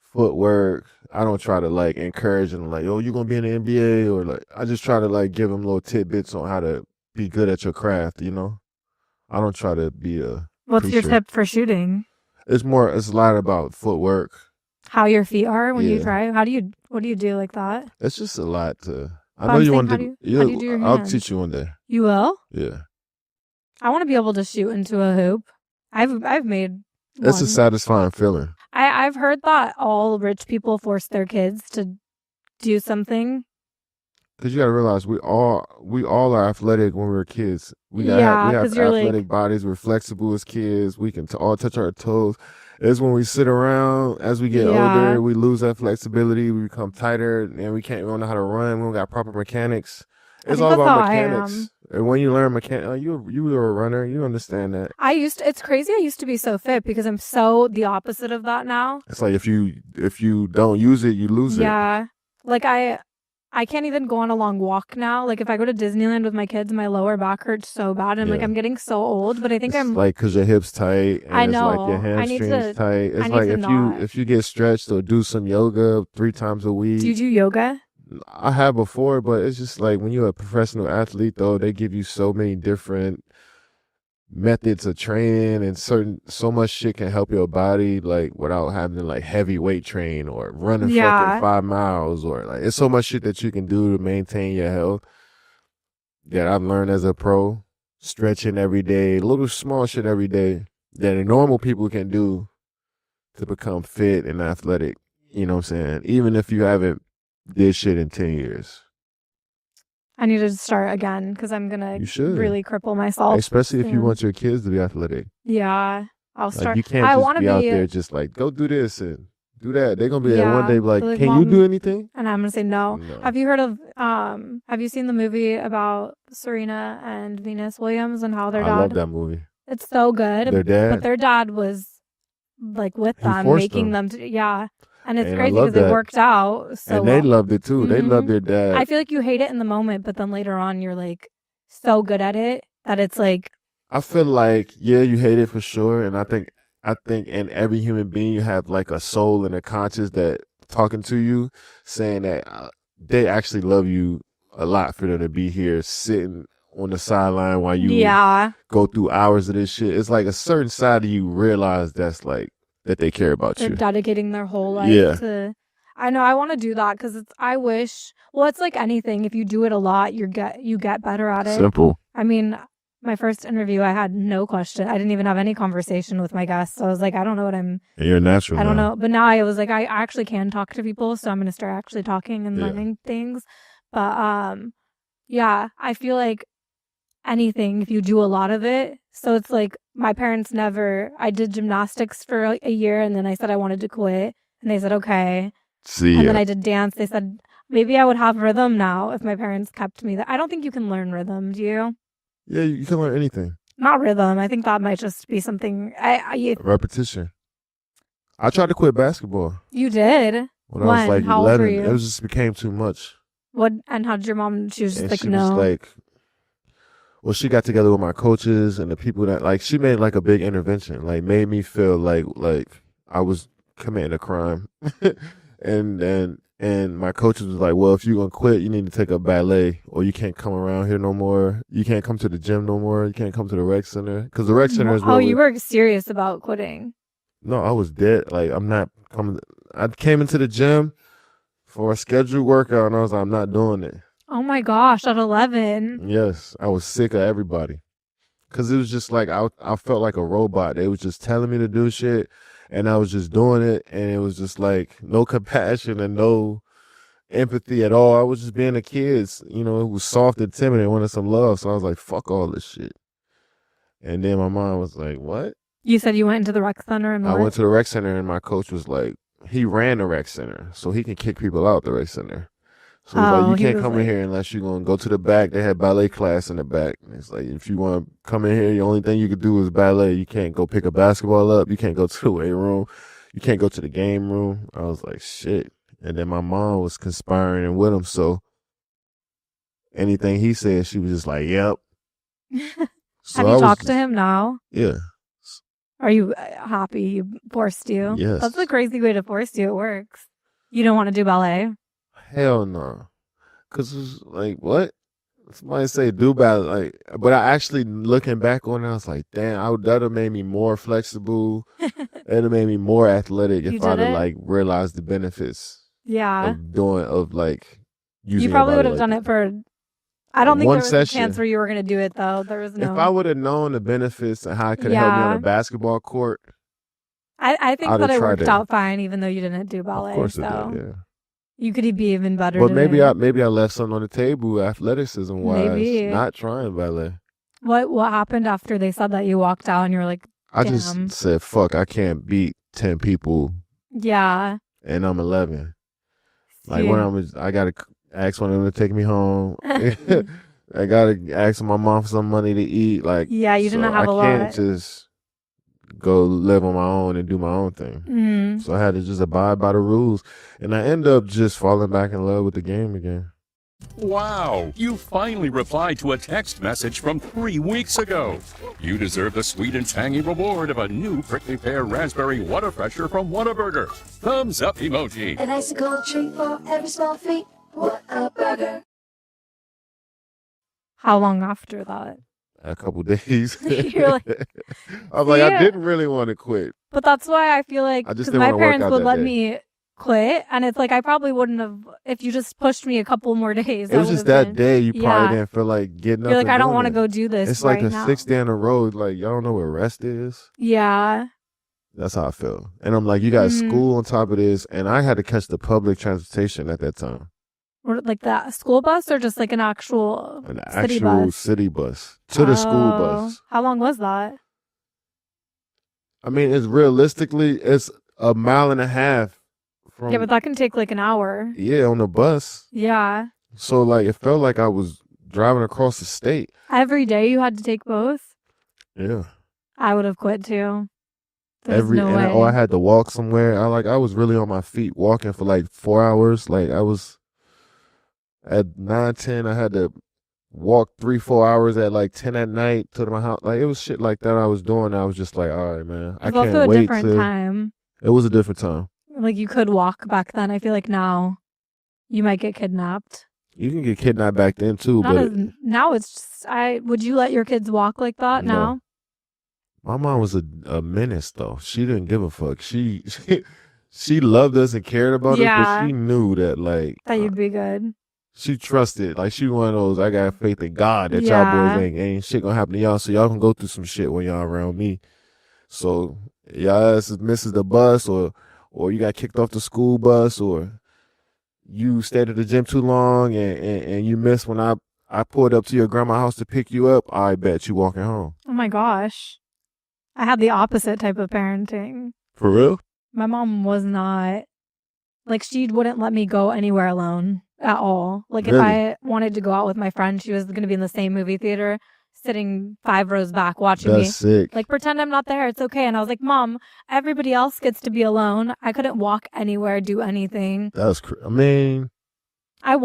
footwork. I don't try to like encourage them like, oh, you're gonna be in the NBA, or like I just try to like give them little tidbits on how to be good at your craft. I don't try to be a What's your preacher. tip for shooting? It's a lot about footwork. How your feet are when you Yeah. try? What do you do like that? It's just a lot to. I But know I'm you saying, want how to. do you do your I'll hands? teach you one day. You will? Yeah, I want to be able to shoot into a hoop. I've made it's a one. satisfying feeling. I've heard that all rich people force their kids to do something. Because you got to realize we all are athletic when we were kids. We Yeah, have 'cause you're like- athletic bodies. We're flexible as kids. We can all touch our toes. It's when we sit around as we get Yeah. older, we lose that flexibility. We become tighter, and we don't know how to run. We don't got proper mechanics. I It's think all that's about how I mechanics. And when you learn mechanics, you were a runner. You understand that. It's crazy. I used to be so fit because I'm so the opposite of that now. It's like if you don't use it, you lose it. Yeah. Like I can't even go on a long walk now. Like if I go to Disneyland with my kids, my lower back hurts so bad. And I'm like, Yeah. I'm getting so old, but I think It's I'm like because your hips tight. And I it's like know. your I need hamstrings to- tight. It's I need like to not. if you get stretched or do some yoga 3 times a week. do you do yoga? I have before, but it's just like when you're a professional athlete, though, they give you so many different methods of training, and so much shit can help your body, like without having to like heavy weight train or running Yeah. fucking 5 miles, or like it's so much shit that you can do to maintain your health that I've learned as a pro. Stretching every day, little small shit every day that normal people can do to become fit and athletic. You know what I'm saying? Even if you haven't did shit in 10 years. I need to start again because I'm gonna You should. really cripple myself. Especially if you soon. want your kids to be athletic. Yeah, I'll Like start. you can't I just want to be out there just like, go do this and do that. They're gonna be there one Yeah, day like, they're like, can "Mom," you do anything? and I'm gonna say no. No. Have you heard of have you seen the movie about Serena and Venus Williams and how their I dad? love that movie. It's so good. Their dad. But their dad was like with He them, forced making them. them. Yeah, and it's And I crazy love because it that. worked out so And they well. loved it too. They Mhm. loved their dad. I feel like you hate it in the moment, but then later on you're like so good at it that it's like I feel like, yeah, you hate it for sure. And I think in every human being, you have like a soul and a conscience that talking to you, saying that they actually love you a lot for them to be here sitting on the sideline while you yeah. go through hours of this shit. It's like a certain side of you realize that's like that they care about They're you. dedicating their whole life Yeah. to. I know I want to do that because I wish. Well, it's like anything. If you do it a lot, you get better at it. Simple. I mean, my first interview, I had no question. I didn't even have any conversation with my guests. So I was like, I don't know what I'm. And you're natural. I don't now. know. But now I was like, I actually can talk to people, so I'm gonna start actually talking and Yeah. learning things. But yeah, I feel like anything if you do a lot of it. So it's like my parents never. I did gymnastics for a year, and then I said I wanted to quit, and they said okay. See, And then I did dance. They said maybe I would have rhythm now if my parents kept me. I don't think you can learn rhythm. Do you? yeah, you can learn anything. Not rhythm. I think that might just be something. Repetition. I tried to quit basketball You did. when I was like How old were 11. you? It just became too much. What? And how did your mom? She was just And like, she no. was like, well, she got together with my coaches and the people that like she made like a big intervention, like made me feel like I was committing a crime. and my coaches was like, well, if you're gonna quit, you need to take up ballet, or you can't come around here no more. You can't come to the gym no more. You can't come to the rec center because the rec center is Oh, you were serious about quitting. No, I was dead. Like I'm not coming. I came into the gym for a scheduled workout, and I was like, I'm not doing it. Oh my gosh, at 11. Yes, I was sick of everybody. Cause it was just like I felt like a robot. They was just telling me to do shit, and I was just doing it, and it was just like no compassion and no empathy at all. I was just being a kid. You know, it was soft and timid and wanted some love. So I was like, fuck all this shit. And then my mom was like, what? You said you went into the rec center and I what? went to the rec center and my coach was like, he ran the rec center, so he can kick people out the rec center. So he's like, you he can't was come in like- here unless you're going to go to the back. They had ballet class in the back. And it's like, if you want to come in here, the only thing you could do is ballet. You can't go pick a basketball up. You can't go to the weight room. You can't go to the game room. I was like, shit. And then my mom was conspiring with him. So anything he said, she was just like, yep. So Have you talked to him now? Yeah. Are you happy he forced you? Yes. That's a crazy way to force you. It works. You don't want to do ballet? Hell no. Because it's like, what? Somebody say do ballet. Like, but I actually, looking back on it, I was like, damn, that would have made me more flexible. It would have made me more athletic if I'd have like realized the benefits. Yeah. Of like using you probably would have like done that. it for, I don't think One there was session. a chance where you were going to do it though. There was no. If I would have known the benefits and how it could have helped me on a basketball court. I think I'd that have it worked tried it. out fine even though you didn't do ballet. Of course it so did, yeah. you could be even better. But today. maybe I left something on the table athleticism wise, Maybe. not trying ballet. What happened after they said that you walked out and you were like, I damn. just said, fuck, I can't beat 10 people Yeah. and I'm 11. Like See. when I got to ask one of them to take me home. I got to ask my mom for some money to eat. Like, Yeah, you didn't have a lot. I can't just go live on my own and do my own thing. Mm. So I had to just abide by the rules. And I end up just falling back in love with the game again. Wow, you finally replied to a text message from 3 weeks ago. You deserve the sweet and tangy reward of a new prickly pear raspberry Whataburger from Whataburger. Thumbs up emoji. An icicle treat for every small feat. What a burger. How long after that? A couple days. You're like, I was like, See? I didn't really want to quit. But that's why I feel like I just because didn't my wanna work parents out would that let day. me quit, and it's like I probably wouldn't have if you just pushed me a couple more days. It was just that day you probably Yeah. didn't feel like getting up. You're like, and I don't doing want to it. go do this. It's like right the now. 6th day on the road. Like, y'all don't know what rest is. Yeah. That's how I felt. And I'm like, you got Mhm. school on top of this. And I had to catch the public transportation at that time. Or like that school bus or just like an actual An city actual bus? city bus to the school Oh. bus. How long was that? I mean, it's realistically, it's a mile and a half from, Yeah, but that can take like an hour. yeah, on the bus. Yeah. So like, it felt like I was driving across the state. Every day you had to take both? Yeah. I would have quit too. There's no way. Or I had to walk somewhere. I was really on my feet walking for like 4 hours. Like I was at 9, 10, I had to walk 3, 4 hours at like 10 at night to my house. Like it was shit like that I was doing. I was just like, all right, man, I It's can't also a wait different time. It was a different time. Like you could walk back then. I feel like now you might get kidnapped. You can get kidnapped back then too, Not but as, now it's just, would you let your kids walk like that No. now? my mom was a menace though. She didn't give a fuck. She loved us and cared about us, Yeah. but she knew that like That you'd be good. she trusted. Like she one of those, I got faith in God that Yeah. y'all boys ain't shit gonna happen to y'all, so y'all can go through some shit when y'all around me. So y'all ass misses the bus or you got kicked off the school bus or you stayed at the gym too long and you missed when I pulled up to your grandma's house to pick you up, I bet you walking home. Oh my gosh. I had the opposite type of parenting. For real? My mom was not, like, she wouldn't let me go anywhere alone at all. Like, Really? if I wanted to go out with my friend, she was going to be in the same movie theater, sitting 5 rows back watching me. That's sick. Like, pretend I'm not there. It's okay. And I was like, Mom, everybody else gets to be alone. I couldn't walk anywhere, do anything. That's I mean, I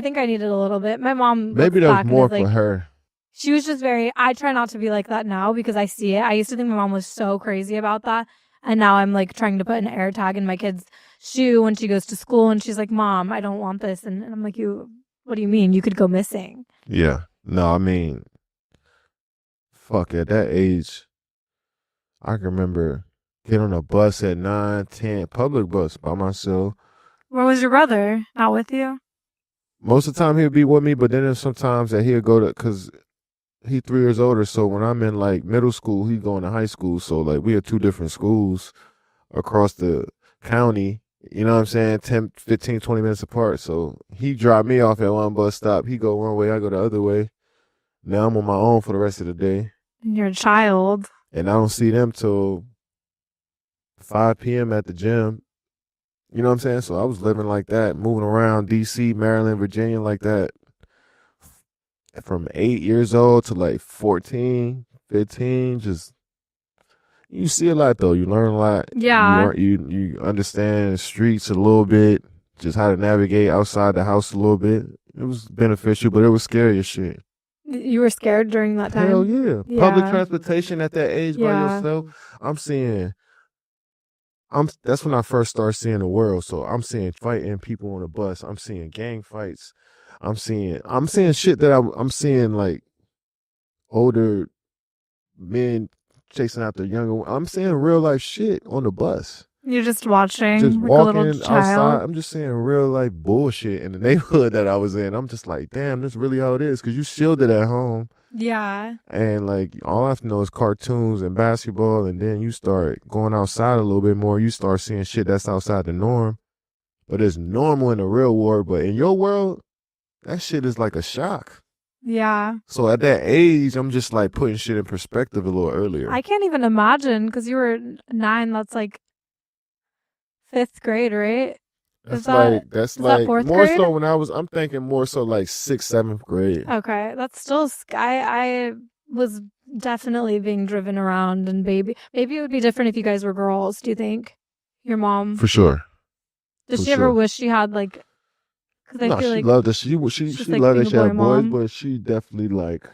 think I needed a little bit. My mom, maybe looks that back was and more is like, for her. she was just I try not to be like that now because I see it. I used to think my mom was so crazy about that. And now I'm like trying to put an air tag in my kid's shoe when she goes to school. And she's like, Mom, I don't want this. And I'm like, what do you mean? You could go missing. Yeah. No, I mean, fuck, at that age, I can remember getting on a bus at 9, 10, public bus by myself. Where was your brother? Not with you? Most of the time he'll be with me, but then there's sometimes that he'll go to, because he 3 years older, so when I'm in like middle school, he going to high school, so like we are 2 different schools across the county, You know what I'm saying? 10, 15, 20 minutes apart. So he dropped me off at one bus stop. He go one way, I go the other way. Now I'm on my own for the rest of the day. You're a child. And I don't see them till 5 p.m. at the gym. You know what I'm saying? So I was living like that, moving around DC, Maryland, Virginia like that. From 8 years old to like 14, 15, just you see a lot though. You learn a lot. Yeah. You understand the streets a little bit, just how to navigate outside the house a little bit. It was beneficial, but it was scary as shit. You were scared during that time? Hell yeah. Yeah. Public transportation at that age by Yeah. yourself. That's when I first started seeing the world. So I'm seeing fighting people on the bus. I'm seeing gang fights. I'm seeing shit that I'm seeing like older men chasing after younger. I'm seeing real life shit on the bus. You're just watching, Just like a little walking child. outside. I'm just seeing real life bullshit in the neighborhood that I was in. I'm just like, damn, this really how it is. Cause you shielded at home. Yeah. And like all I have to know is cartoons and basketball, and then you start going outside a little bit more. You start seeing shit that's outside the norm. But it's normal in the real world. But in your world, that shit is like a shock. Yeah. So at that age, I'm just like putting shit in perspective a little earlier. I can't even imagine because you were 9. That's like 5th grade, right? That's is that like 4th more grade? so when I'm thinking more so like 6th, 7th grade. Okay, that's still I was definitely being driven around, and maybe it would be different if you guys were girls. Do you think? Your mom, For sure. did for she ever sure. wish she had like? Because I No, feel she like loved that. She just, like, loved being that a she had boy boys, mom. but she definitely like,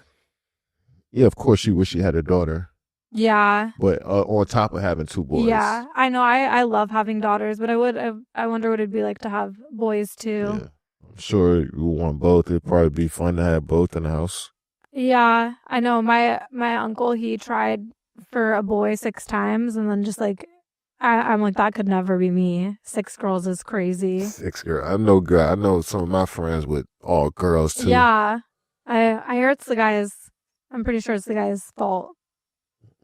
yeah, of course she wish she had a daughter. yeah, But on top of having 2 boys. yeah. I know. I love having daughters, but I wonder what it'd be like to have boys too. Yeah. I'm sure you want both. It'd probably be fun to have both in the house. Yeah, I know. My uncle, he tried for a boy 6 times, and then just like I'm like, that could never be me. 6 girls is crazy. 6 girl. I know some of my friends with all girls too. Yeah, I hear it's the guy's. I'm pretty sure it's the guy's fault.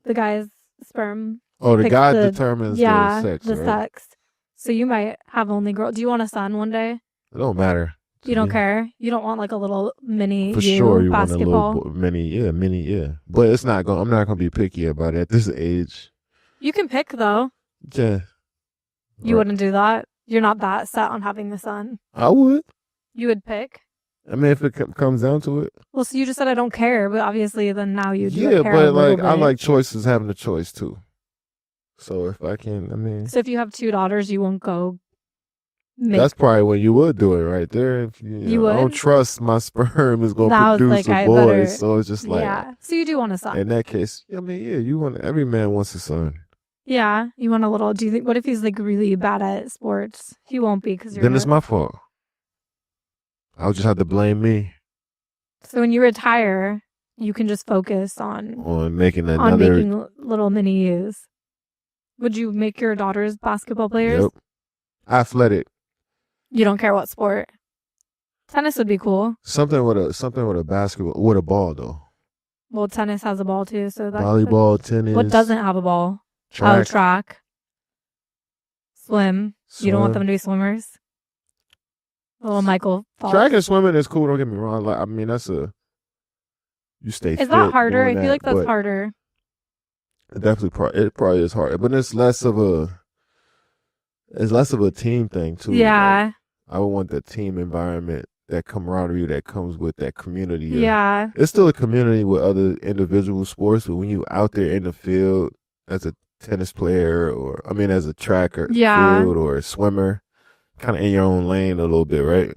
The guy's sperm. Oh, the picks guy determines yeah, the sex, the right? sex. So you might have only girl. Do you want a son one day? It don't matter. You don't Yeah. care. You don't want like a little mini For sure, you basketball. want a little mini, yeah. But it's not going. I'm not gonna be picky about it at this age. You can pick though. Yeah, You Right. wouldn't do that. You're not that set on having a son. I would. You would pick. I mean, if it comes down to it. Well, so you just said I don't care, but obviously then now you do Yeah, care a but little like bit. I like choices, having a choice too. So if I can, I mean, So if you have 2 daughters, you won't go. that's probably when you would do it right there. If You I don't would? trust my sperm is gonna That was produce like, a I boy, better- so it's just like yeah. So you do want a son. in that case, I mean, yeah, every man wants a son. Yeah, you want a little. Do you think? What if he's like really bad at sports? He won't be because you're. Then it's my fault. I'll just have to blame me So when you retire, you can just focus on making another. making little mini U's. Would you make your daughters basketball players? Yep. Athletic. You don't care what sport. Tennis would be cool. Something with a basketball with a ball though. Well, tennis has a ball too, so that. Volleyball, tennis. What doesn't have a ball? Track. Oh, track. Swim. You don't want them swim. to be swimmers. Little Michael Phelps. Track and swimming is cool. Don't get me wrong. Like, I mean, you stay. Is fit that harder? I doing feel like that's but harder. It definitely, it probably is hard, but it's less of a team thing too. Yeah. Like, I would want the team environment, that camaraderie that comes with that community. Yeah. It's still a community with other individual sports, but when you out there in the field as a tennis player, as a tracker, Yeah. field or a swimmer, kind of in your own lane a little bit, right?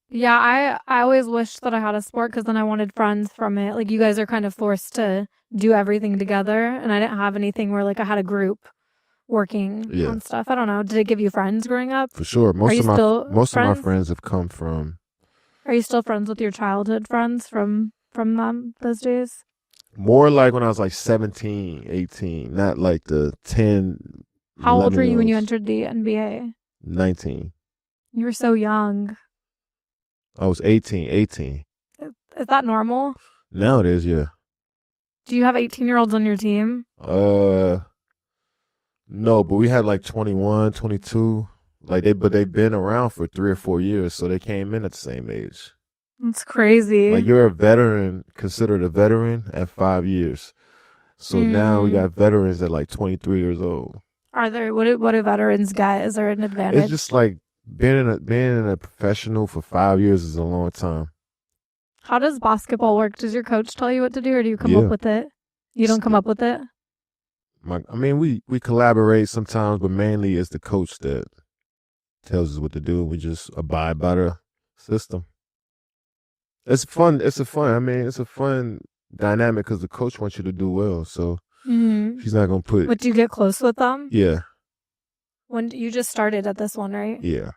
Yeah, I always wished that I had a sport because then I wanted friends from it. Like, you guys are kind of forced to do everything together, and I didn't have anything where, like, I had a group working Yeah. on stuff. I don't know. Did it give you friends growing up? For sure. Are you still Most of my friends? friends have come from Are you still friends with your childhood friends from them those days? more like when I was like 17, 18, not like the 10. How old were you when you 11-year-olds. entered the NBA? 19. You were so young. I was 18. Is that normal? Now it is, yeah. Do you have 18-year-olds on your team? No, but we had like 21, 22. Like they've been around for 3 or 4 years, so they came in at the same age. It's crazy. Like you're a veteran, considered a veteran at 5 years. So now we Mm. got veterans at like 23 years old. Are there what do veterans get? Is there an It's advantage? just like being in a professional for 5 years is a long time. How does basketball work? Does your coach tell you what to do, or do you come Yeah. up with it? You don't come up with it? I mean, we collaborate sometimes, but mainly it's the coach that tells us what to do. We just abide by the system. It's fun. I mean, it's a fun dynamic because the coach wants you to do well. So Mm-hmm. she's not gonna put. Would you get close with them? Yeah, When you just started at this one, right? yeah.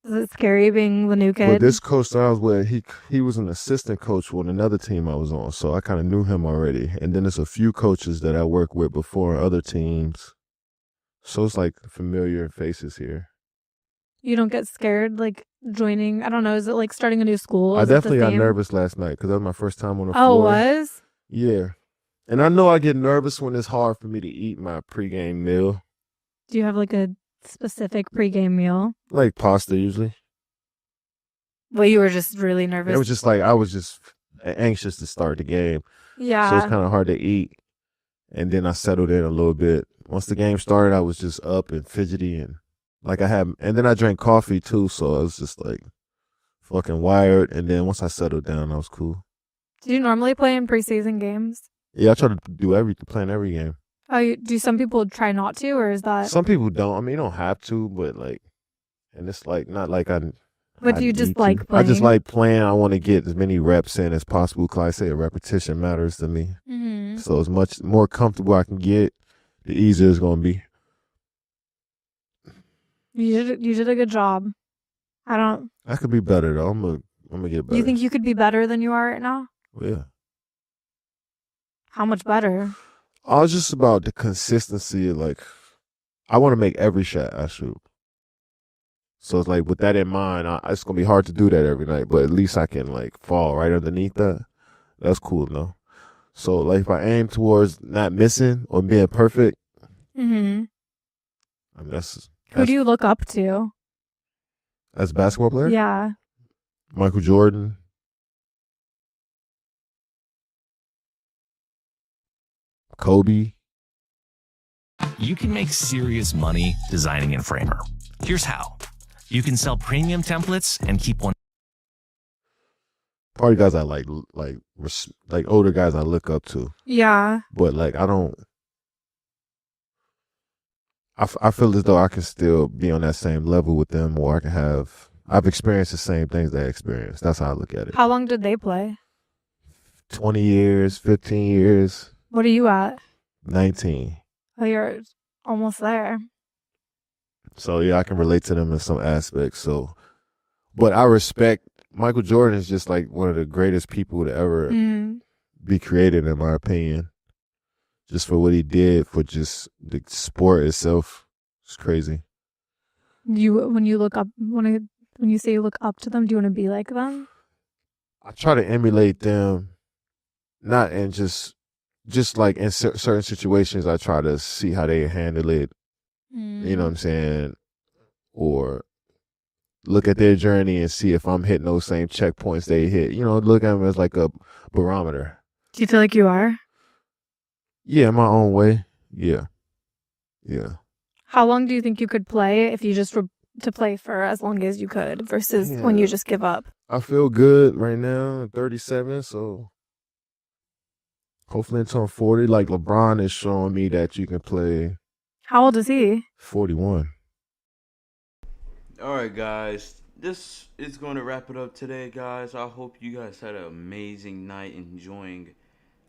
Is it scary being the new But kid? this coach that I was with, he was an assistant coach with another team I was on, so I kind of knew him already. And then there's a few coaches that I worked with before on other teams, so it's like familiar faces here. You don't get scared like joining? I don't know. Is it like starting a new school? I Is it the definitely got same? nervous last night because that was my first time on the Oh, floor. was? Yeah, and I know I get nervous when it's hard for me to eat my pregame meal, Do you have like a specific pregame meal? like pasta usually. Well, you were just really nervous. It was just like I was just anxious to start the game, so yeah. it's kind of hard to eat. And then I settled in a little bit. Once the game started, I was just up and fidgety and like and then I drank coffee too, so I was just like fucking wired. And then once I settled down, I was cool. Do you normally play in preseason games? Yeah, I try to plan every game. Oh, do some people try not to, or is that? Some people don't. I mean, you don't have to, but like, and it's like not like But I do you just need to. like I just playing? like playing. I want to get as many reps in as possible. Cause I say a repetition matters to me. Mm-hmm. So as much more comfortable I can get, the easier it's gonna be. You did a good job. I don't. I could be better though. I'm gonna get better. You think you could be better than you are right now? Yeah. How much better? I was just about the consistency. Like, I want to make every shot I shoot. So it's like with that in mind, it's gonna be hard to do that every night. But at least I can like fall right underneath that. That's cool, no. So like if I aim towards not missing or being perfect, Mm-hmm. I mean Who do you look up to? as a basketball player, Yeah. Michael Jordan, Kobe. You can make serious money designing in Framer. Here's how. You can sell premium templates and keep one. Probably guys I like older guys I look up to. Yeah. But like I don't. I feel as though I can still be on that same level with them, or I can have. I've experienced the same things they experienced. That's how I look at it. How long did they play? 20 years, 15 years, What are you at? 19. Oh, you're almost there. So yeah, I can relate to them in some aspects. So, but I respect Michael Jordan is just like one of the greatest people to ever be created, in my opinion. Just for what he did for just the sport itself, it's crazy. When you look up, when you say you look up to them, do you want to be like them? I try to emulate them, not in just like in certain situations. I try to see how they handle it. You know what I'm saying? Or look at their journey and see if I'm hitting those same checkpoints they hit. You know, look at them as like a barometer. Do you feel like you are? Yeah, in my own way. Yeah. Yeah. How long do you think you could play if you just were to play for as long as you could versus when you just give up? I feel good right now, 37, so hopefully until I'm 40. Like LeBron is showing me that you can play. How old is he? 41. All right, guys. This is going to wrap it up today, guys. I hope you guys had an amazing night enjoying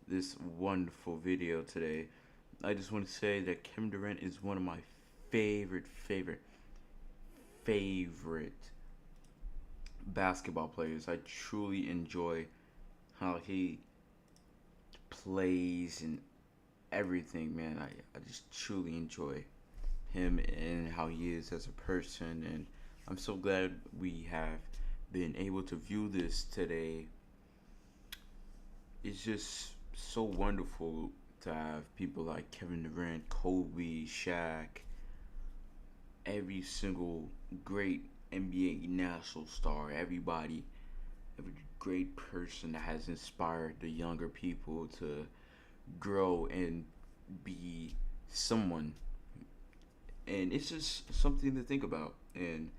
this wonderful video today. I just want to say that Kevin Durant is one of my favorite basketball players. I truly enjoy how he plays and everything, man. I just truly enjoy him and how he is as a person, and I'm so glad we have been able to view this today. It's just so wonderful to have people like Kevin Durant, Kobe, Shaq, every single great NBA national star, every great person that has inspired the younger people to grow and be someone. And it's just something to think about. And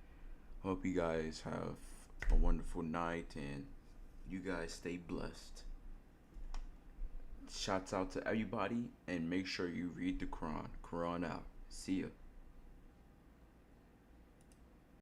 hope you guys have a wonderful night and you guys stay blessed. Shouts out to everybody and make sure you read the Quran. Quran out. See ya.